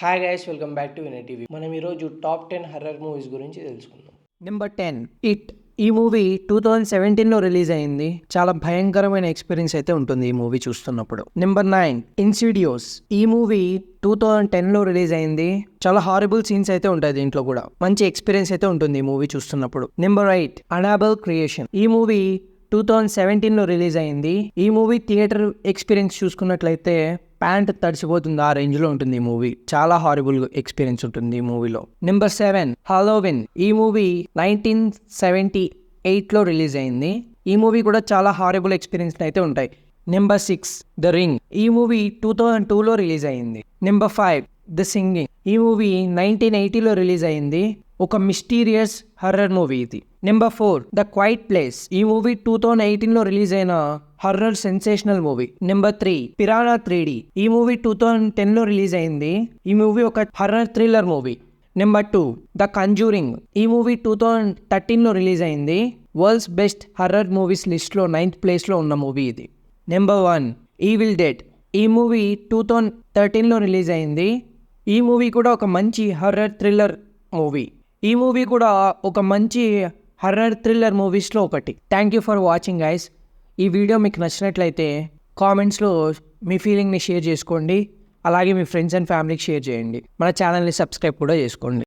Hi guys, welcome back to Vinay TV. మనం ఈరోజు top 10 horror movies గురించి తెలుసుకుందాం. Number 10 it. ఈ మూవీ 2017లో రిలీజ్ అయింది. చాలా భయంకరమైన ఎక్స్పీరియన్స్ అయితే ఉంటుంది ఈ మూవీ చూస్తున్నప్పుడు. నెంబర్ 9 ఇన్సిడియోస్. ఈ మూవీ 2010లో రిలీజ్ అయింది. చాలా హారబుల్ సీన్స్ అయితే ఉంటాయి దీంట్లో కూడా. మంచి ఎక్స్పీరియన్స్ అయితే ఉంటుంది ఈ మూవీ చూస్తున్నప్పుడు. Number 8 Annabel creation. ఈ మూవీ 2017లో రిలీజ్ అయింది. ఈ మూవీ థియేటర్ ఎక్స్పీరియన్స్ చూసుకున్నట్లయితే ప్యాంట్ తడిసిపోతుంది, ఆ రేంజ్ లో ఉంటుంది ఈ మూవీ. చాలా హారబుల్ ఎక్స్పీరియన్స్ ఉంటుంది ఈ మూవీలో. Number 7 Halloween. ఈ మూవీ 1978లో రిలీజ్ అయింది. ఈ మూవీ కూడా చాలా హారబుల్ ఎక్స్పీరియన్స్ అయితే ఉంటాయి. Number 6 the ring. ఈ మూవీ 2002లో రిలీజ్ అయింది. Number 5 the singing. ఈ మూవీ 1980లో రిలీజ్ అయింది. ఒక మిస్టీరియస్ హర్రర్ మూవీ ఇది. Number 4 the quiet place. ఈ మూవీ 2018లో రిలీజ్ అయిన horror sensational movie. Number 3 piranha 3D. ఈ మూవీ 2010లో రిలీజ్ అయింది. ఈ మూవీ ఒక horror thriller movie. Number 2 the conjuring. ఈ మూవీ 2013లో రిలీజ్ అయింది. వరల్డ్స్ బెస్ట్ హర్రర్ మూవీస్ లిస్ట్లో 9th ప్లేస్లో ఉన్న మూవీ ఇది. Number 1 evil dead. ఈ మూవీ 2013లో రిలీజ్ అయింది. ఈ మూవీ కూడా ఒక మంచి హర్రర్ థ్రిల్లర్ మూవీ. ఈ మూవీ కూడా ఒక మంచి హర్రర్ థ్రిల్లర్ మూవీస్లో ఒకటి. Thank you for watching guys. ఈ వీడియో మీకు నచ్చినట్లయితే కామెంట్స్లో మీ ఫీలింగ్ని షేర్ చేసుకోండి. అలాగే మీ ఫ్రెండ్స్ అండ్ ఫ్యామిలీకి షేర్ చేయండి. మన ఛానల్ని సబ్స్క్రైబ్ కూడా చేసుకోండి.